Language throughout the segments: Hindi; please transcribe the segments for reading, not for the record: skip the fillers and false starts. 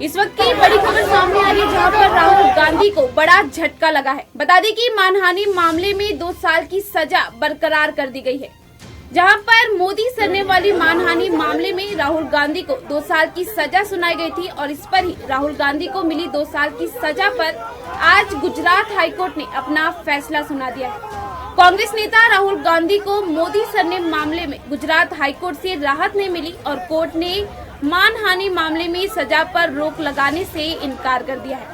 इस वक्त की बड़ी खबर सामने आ रही है जहां पर राहुल गांधी को बड़ा झटका लगा है। बता दें कि मानहानि मामले में 2 साल की सजा बरकरार कर दी गई है। जहां पर मोदी सरने वाली मानहानि मामले में राहुल गांधी को 2 साल की सजा सुनाई गई थी और इस पर ही राहुल गांधी को मिली 2 साल की सजा पर आज गुजरात हाईकोर्ट ने अपना फैसला सुना दिया है। कांग्रेस नेता राहुल गांधी को मोदी सरने मामले में गुजरात हाईकोर्ट से राहत नहीं मिली और कोर्ट ने मानहानि मामले में सजा पर रोक लगाने से इनकार कर दिया है।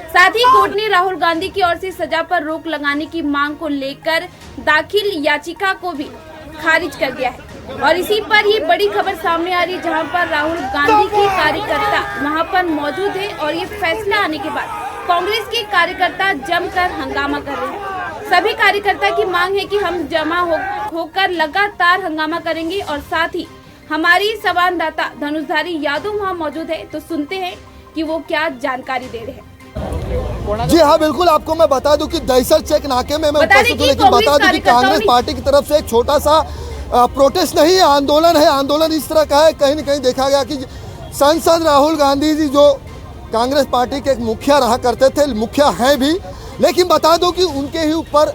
साथ ही कोर्ट ने राहुल गांधी की ओर से सजा पर रोक लगाने की मांग को लेकर दाखिल याचिका को भी खारिज कर दिया है। और इसी पर ये बड़ी खबर सामने आ रही है जहां पर राहुल गांधी के कार्यकर्ता वहां पर मौजूद है और ये फैसला आने के बाद कांग्रेस के कार्यकर्ता जमकर हंगामा कर रहे हैं। सभी कार्यकर्ता की मांग है कि हम जमा होकर लगातार हंगामा करेंगे और साथ ही हमारी संवाददाता धनुषधारी यादव वहाँ मौजूद है, तो सुनते हैं कि वो क्या जानकारी दे रहे हैं। जी हाँ, बिल्कुल आपको मैं बता दूं कि दहशत चेक नाके में मैं उपस्थित हूं, लेकिन बता दूं कि कांग्रेस पार्टी की तरफ से एक छोटा सा प्रोटेस्ट नहीं है, आंदोलन है। आंदोलन इस तरह का है, कहीं न कहीं देखा गया कि सांसद राहुल गांधी जी जो कांग्रेस पार्टी के एक मुखिया रहा करते थे, मुखिया हैं भी, लेकिन बता दो कि उनके ही ऊपर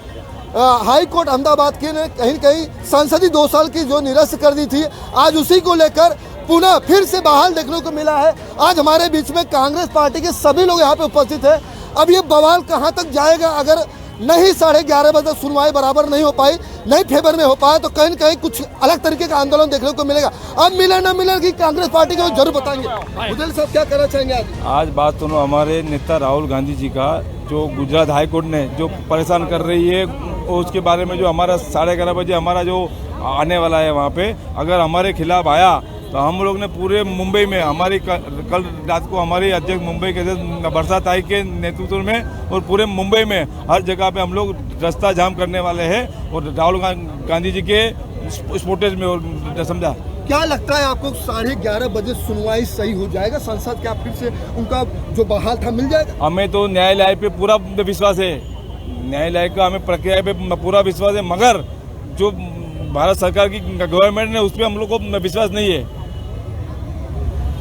हाई कोर्ट अहमदाबाद के ने कहीं न कहीं संसदीय 2 साल की जो निरस्त कर दी थी, आज उसी को लेकर पुनः फिर से बहाल देखने को मिला है। आज हमारे बीच में कांग्रेस पार्टी के सभी लोग यहाँ पे उपस्थित हैं। अब ये बवाल कहाँ तक जाएगा? अगर नहीं 11:30 बजे तक बराबर नहीं हो पाई, नहीं फेवर में हो पाया, तो कहीं न कहीं कुछ अलग तरीके का आंदोलन देखने को मिलेगा। अब मिले न मिले कि कांग्रेस पार्टी को जरूर बताएंगे। मुदल साहब क्या कहना चाहेंगे आज बात सुनो हमारे नेता राहुल गांधी जी का, जो गुजरात हाई कोर्ट ने जो परेशान कर रही है उसके बारे में, जो हमारा 11:30 बजे हमारा जो आने वाला है वहाँ पे, अगर हमारे खिलाफ आया तो हम लोग ने पूरे मुंबई में हमारी कल रात को हमारी अध्यक्ष मुंबई के बरसात आई के नेतृत्व में और पूरे मुंबई में हर जगह पे हम लोग रास्ता जाम करने वाले हैं और राहुल गांधी जी के स्पोर्टेज में, और समझा। क्या लगता है आपको 11:30 बजे सुनवाई सही हो जाएगा? संसद क्या फिर से उनका जो बहाल था मिल जाएगा? हमें तो न्यायालय पे पूरा विश्वास है, न्यायालय का हमें प्रक्रिया पे पूरा विश्वास है, मगर जो भारत सरकार की गवर्नमेंट ने उस पर हम लोग को विश्वास नहीं है।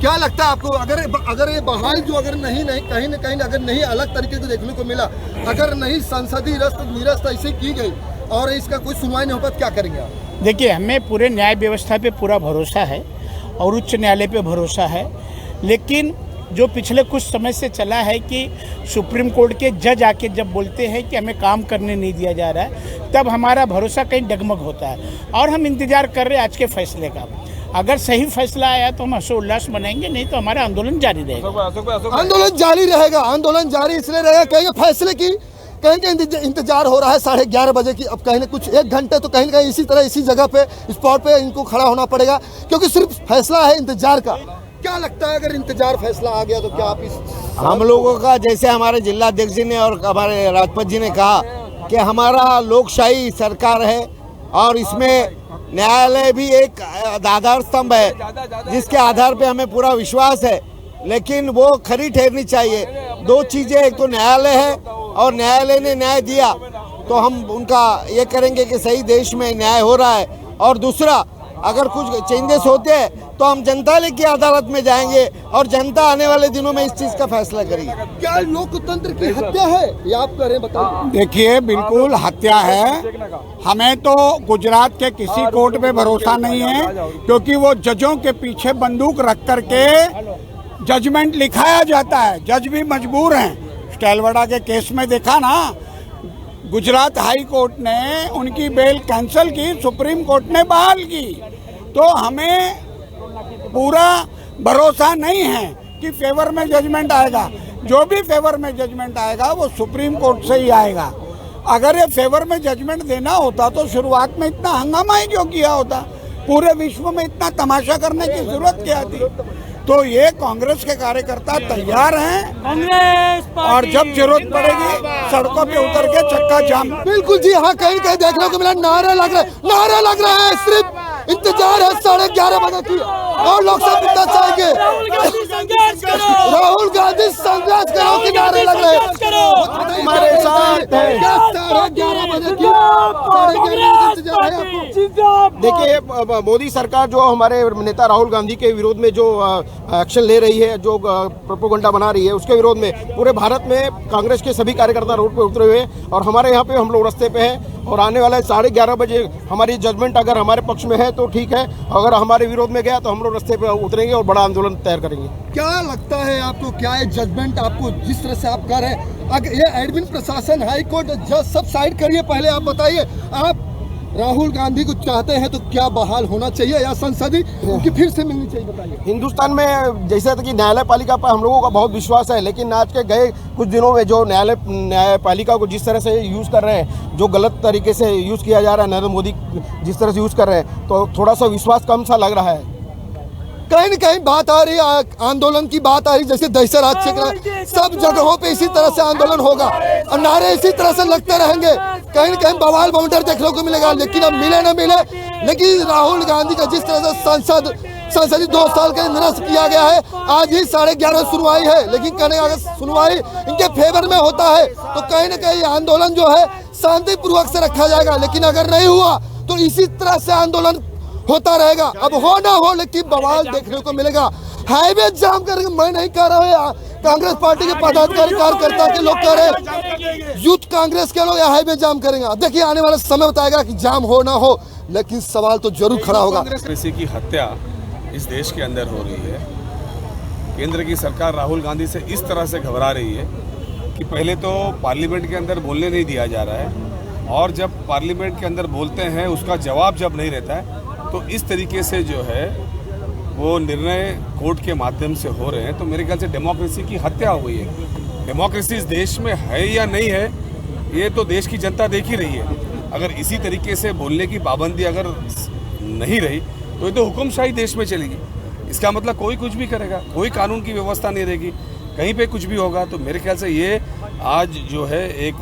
क्या लगता है आपको, अगर ये बहाल जो अगर नहीं कहीं न कहीं अगर नहीं अलग तरीके से देखने को मिला, अगर नहीं संसदीय निरस्त ऐसे की गई और इसका कोई सुनवाई नहीं हो पाता, क्या करेंगे आप? देखिए, हमें पूरे न्याय व्यवस्था पे पूरा भरोसा है और उच्च न्यायालय पे भरोसा है, लेकिन जो पिछले कुछ समय से चला है कि सुप्रीम कोर्ट के जज आके जब बोलते हैं कि हमें काम करने नहीं दिया जा रहा है, तब हमारा भरोसा कहीं डगमग होता है और हम इंतजार कर रहे हैं आज के फैसले का। अगर सही फैसला आया तो हम हर्षोल्लास मनाएंगे, नहीं तो हमारा आंदोलन जारी रहेगा। आंदोलन जारी रहेगा। आंदोलन जारी इसलिए रहेगा कहीं फैसले की कहीं इंतजार हो रहा है 11:30 बजे की। अब कहीं ना कुछ 1 घंटे तो कहीं ना कहीं इसी तरह इसी जगह पे स्पॉट पे इनको खड़ा होना पड़ेगा, क्योंकि सिर्फ फैसला है इंतजार का। क्या लगता है अगर इंतजार फैसला आ गया तो क्या आप हम लोगों का, जैसे हमारे जिलाध्यक्ष जी ने और हमारे राजपत जी ने कहा कि हमारा लोकशाही सरकार है और इसमें न्यायालय भी एक आधार स्तंभ है जिसके आधार पे हमें पूरा विश्वास है, लेकिन वो खरी ठहरनी चाहिए। 2 चीजें, एक तो न्यायालय है और न्यायालय ने न्याय दिया तो हम उनका ये करेंगे कि सही देश में न्याय हो रहा है, और दूसरा अगर कुछ चेंजेस होते हैं तो हम जनता की अदालत में जाएंगे और जनता आने वाले दिनों में इस चीज का फैसला करेगी। क्या लोकतंत्र की हत्या है ये आप कह रहे हैं? बताओ। देखिए, बिल्कुल हत्या है। हमें तो गुजरात के किसी कोर्ट पे भरोसा नहीं है, क्योंकि वो जजों के पीछे बंदूक रख करके जजमेंट लिखाया जाता है। जज भी मजबूर हैं। स्टाइलवाड़ा के केस में देखा ना, गुजरात हाई कोर्ट ने उनकी बेल कैंसिल की, सुप्रीम कोर्ट ने बहाल की। तो हमें पूरा भरोसा नहीं है कि फेवर में जजमेंट आएगा। जो भी फेवर में जजमेंट आएगा वो सुप्रीम कोर्ट से ही आएगा। अगर ये फेवर में जजमेंट देना होता तो शुरुआत में इतना हंगामा ही क्यों किया होता? पूरे विश्व में इतना तमाशा करने की जरूरत क्या थी? तो ये कांग्रेस के कार्यकर्ता तैयार हैं और जब जरूरत पड़ेगी सड़कों पे उतर के चक्का जाम। बिल्कुल जी हाँ, कहीं कहीं देखने को मिला नारे लग रहे हैं। सिर्फ इंतजार है 11:30 बजे की और लोग सब इतना चाहेंगे राहुल गांधी संघर्ष करो के नारे लग रहे हैं। हमारे साथ 11:30 बजे की है आपको? देखिए, मोदी सरकार जो हमारे नेता राहुल गांधी के विरोध में जो एक्शन ले रही है, जो प्रोपोगंडा बना रही है, उसके विरोध में पूरे भारत में कांग्रेस के सभी कार्यकर्ता रोड पे उतरे हुए हैं और हमारे यहाँ पे हम लोग रास्ते पे हैं। और आने वाले 11:30 बजे हमारी जजमेंट अगर हमारे पक्ष में है तो ठीक है, अगर हमारे विरोध में गया तो हम लोग रास्ते पे उतरेंगे और बड़ा आंदोलन तैयार करेंगे। क्या लगता है आपको, क्या है जजमेंट आपको जिस तरह से आप कर रहे हैं? अगर ये एडमिन प्रशासन, हाई कोर्ट, जज सब साइड करिए, पहले आप बताइए, आप राहुल गांधी को चाहते हैं तो क्या बहाल होना चाहिए या संसदीय उनकी फिर से मिलनी चाहिए? बताइए। हिंदुस्तान में जैसे कि न्यायपालिका पर हम लोगों का बहुत विश्वास है, लेकिन आज के गए कुछ दिनों में जो न्यायपालिका को जिस तरह से यूज़ कर रहे हैं, जो गलत तरीके से यूज़ किया जा रहा है, नरेंद्र मोदी जिस तरह से यूज़ कर रहे हैं, तो थोड़ा सा विश्वास कम सा लग रहा है। कहीं न कहीं बात आ रही है, आंदोलन की बात आ रही, जैसे दहशत राज चेक रहा, सब जगहों पे इसी तरह से आंदोलन होगा और नारे इसी तरह से लगते रहेंगे। कहीं न कहीं बवाल बाउंडर देखने को मिलेगा, लेकिन अब मिले न मिले, लेकिन राहुल गांधी का जिस तरह से संसदीय 2 साल के निरस्त किया गया है, आज ही 11:30 सुनवाई है, लेकिन कहने अगर सुनवाई इनके फेवर में होता है तो कहीं न कहीं आंदोलन जो है शांतिपूर्वक से रखा जाएगा, लेकिन अगर नहीं हुआ तो इसी तरह से आंदोलन होता रहेगा। अब हो ना हो, लेकिन बवाल देखने को मिलेगा। हाईवे जाम करेंगे, मैं नहीं कह रहा हूँ, कांग्रेस पार्टी के पदाधिकारी कार्यकर्ता के लोग कह रहे हैं, यूथ कांग्रेस के लोग हाईवे जाम करेंगे। देखिए आने वाला समय बताएगा कि जाम हो ना हो, लेकिन सवाल तो जरूर खड़ा होगा। किसी की हत्या इस देश के अंदर हो रही है। केंद्र की सरकार राहुल गांधी से इस तरह से घबरा रही है कि पहले तो पार्लियामेंट के अंदर बोलने नहीं दिया जा रहा है, और जब पार्लियामेंट के अंदर बोलते हैं उसका जवाब जब नहीं रहता है, तो इस तरीके से जो है वो निर्णय कोर्ट के माध्यम से हो रहे हैं। तो मेरे ख्याल से डेमोक्रेसी की हत्या हुई है। डेमोक्रेसी इस देश में है या नहीं है, ये तो देश की जनता देख ही रही है। अगर इसी तरीके से बोलने की पाबंदी अगर नहीं रही तो ये तो हुक्मशाही देश में चलेगी। इसका मतलब कोई कुछ भी करेगा, कोई कानून की व्यवस्था नहीं रहेगी, कहीं पे कुछ भी होगा। तो मेरे ख्याल से ये आज जो है एक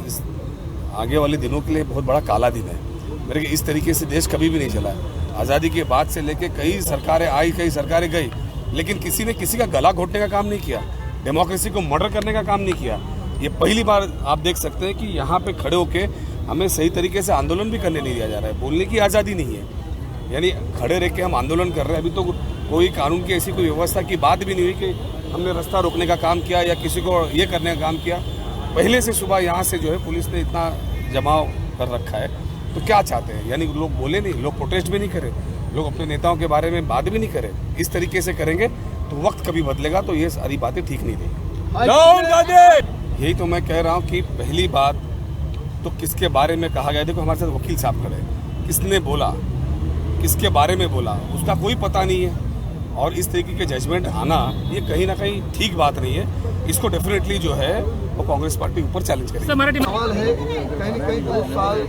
आगे वाले दिनों के लिए बहुत बड़ा काला दिन है। मेरे ख्याल इस तरीके से देश कभी भी नहीं चला है। आज़ादी के बाद से लेके कई सरकारें आई, कई सरकारें गई, लेकिन किसी ने किसी का गला घोटने का काम नहीं किया, डेमोक्रेसी को मर्डर करने का काम नहीं किया। ये पहली बार आप देख सकते हैं कि यहाँ पे खड़े होके हमें सही तरीके से आंदोलन भी करने नहीं दिया जा रहा है। बोलने की आज़ादी नहीं है, यानी खड़े रह के हम आंदोलन कर रहे हैं। अभी तो कोई कानून की ऐसी कोई व्यवस्था की बात भी नहीं हुई कि हमने रास्ता रोकने का काम किया या किसी को ये करने का काम किया। पहले से सुबह यहाँ से जो है पुलिस ने इतना जमाव कर रखा है। तो क्या चाहते हैं, यानी लोग बोले नहीं, लोग प्रोटेस्ट भी नहीं करें, लोग अपने नेताओं के बारे में बात भी नहीं करें। इस तरीके से करेंगे तो वक्त कभी बदलेगा, तो ये सारी बातें ठीक नहीं रहेगी। यही तो मैं कह रहा हूँ कि पहली बात तो किसके बारे में कहा गया। देखो हमारे साथ वकील साहब खड़े, किसने बोला, किसके बारे में बोला, उसका कोई पता नहीं है। और इस तरीके के जजमेंट आना ये कहीं ना कहीं ठीक बात नहीं है। इसको डेफिनेटली जो है वो कांग्रेस पार्टी ऊपर चैलेंज करेगी। सवाल है कहीं न कहीं 2 साल,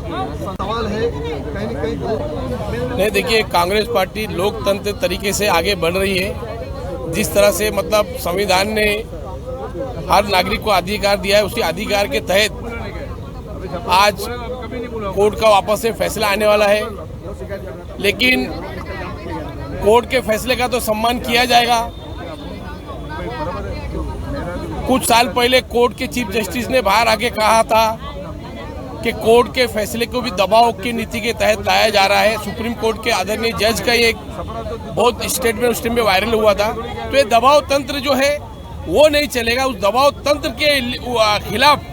सवाल है कहीं न कहीं नहीं, देखिए कांग्रेस पार्टी लोकतंत्र तरीके से आगे बढ़ रही है। जिस तरह से मतलब संविधान ने हर नागरिक को अधिकार दिया है, उसी अधिकार के तहत आज कोर्ट का वापस से फैसला आने वाला है, लेकिन कोर्ट के फैसले का तो सम्मान किया जाएगा। कुछ साल पहले कोर्ट के चीफ जस्टिस ने बाहर आके कहा था कि कोर्ट के फैसले को भी दबाव की नीति के तहत लाया जा रहा है। सुप्रीम कोर्ट के आदरणीय जज का ये बहुत स्टेटमेंट उस टाइम में वायरल हुआ था। तो ये दबाव तंत्र जो है वो नहीं चलेगा। उस दबाव तंत्र के खिलाफ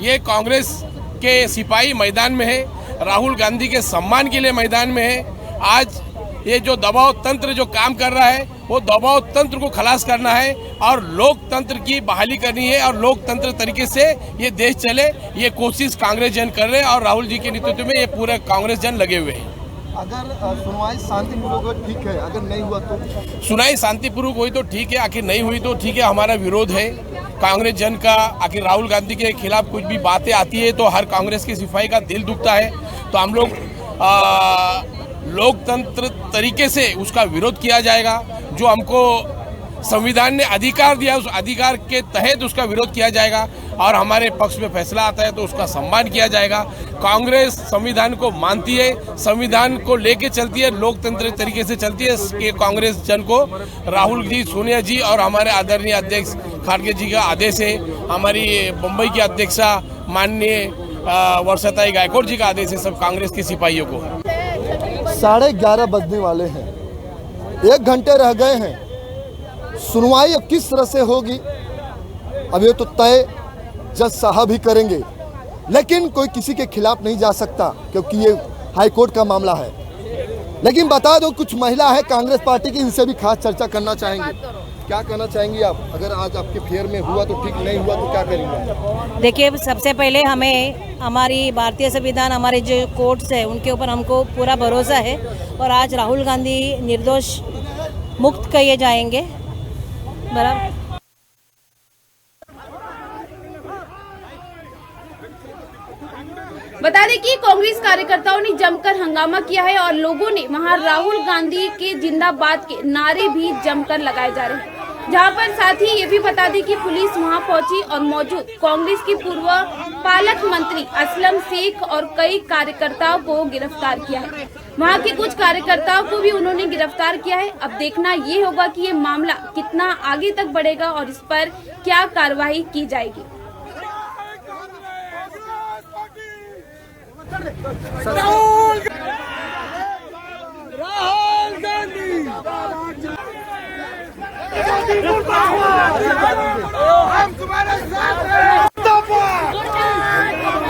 ये कांग्रेस के सिपाही मैदान में है, राहुल गांधी के सम्मान के लिए मैदान में है। आज ये जो दबाव तंत्र जो काम कर रहा है वो दबाव तंत्र को खलास करना है और लोकतंत्र की बहाली करनी है और लोकतंत्र तरीके से ये देश चले, ये कोशिश कांग्रेस जन कर रहे हैं और राहुल जी के नेतृत्व में ये पूरे कांग्रेस जन लगे हुए हैं। अगर सुनवाई शांतिपूर्वक ठीक है, अगर नहीं हुआ तो सुनवाई शांतिपूर्वक हुई तो ठीक है, आखिर नहीं हुई तो ठीक है। हमारा विरोध है कांग्रेस जन का। आखिर राहुल गांधी के खिलाफ कुछ भी बातें आती है तो हर कांग्रेस के सिपाही का दिल दुखता है। तो हम लोग लोकतंत्र तरीके से उसका विरोध किया जाएगा। जो हमको संविधान ने अधिकार दिया उस अधिकार के तहत उसका विरोध किया जाएगा और हमारे पक्ष में फैसला आता है तो उसका सम्मान किया जाएगा। कांग्रेस संविधान को मानती है, संविधान को लेके चलती है, लोकतंत्र तरीके से चलती है। ये कांग्रेस जन को राहुल जी, सोनिया जी और हमारे आदरणीय अध्यक्ष खड़गे जी का आदेश है, हमारी मुंबई की अध्यक्षा माननीय वर्षाताई गायकवाड़ जी का आदेश है सब कांग्रेस के सिपाहियों को। 11:30 बजने वाले हैं, 1 घंटे रह गए हैं। सुनवाई अब किस तरह से होगी अब ये तो तय जज साहब ही करेंगे, लेकिन कोई किसी के खिलाफ नहीं जा सकता क्योंकि ये हाईकोर्ट का मामला है। लेकिन बता दो, कुछ महिला है कांग्रेस पार्टी की, इनसे भी खास चर्चा करना चाहेंगे। क्या कहना चाहेंगी आप? अगर आज आपके फेयर में हुआ तो ठीक, नहीं हुआ तो क्या करेंगे? देखिए, सबसे पहले हमें हमारी भारतीय संविधान, हमारे जो कोर्ट्स है उनके ऊपर हमको पूरा भरोसा है और आज राहुल गांधी निर्दोष मुक्त किए जाएंगे। बराबर। बता दें कि कांग्रेस कार्यकर्ताओं ने जमकर हंगामा किया है और लोगों ने वहां राहुल गांधी के जिंदाबाद के नारे भी जमकर लगाए जा रहे हैं। जहां पर साथ ही ये भी बता दें कि पुलिस वहां पहुंची और मौजूद कांग्रेस की पूर्व पालक मंत्री असलम शेख और कई कार्यकर्ताओं को गिरफ्तार किया है। वहां के कुछ कार्यकर्ताओं को भी उन्होंने गिरफ्तार किया है। अब देखना ये होगा कि ये मामला कितना आगे तक बढ़ेगा और इस पर क्या कार्रवाई की जाएगी। राहुल गांधी हम तुम्हारे साथ हैं।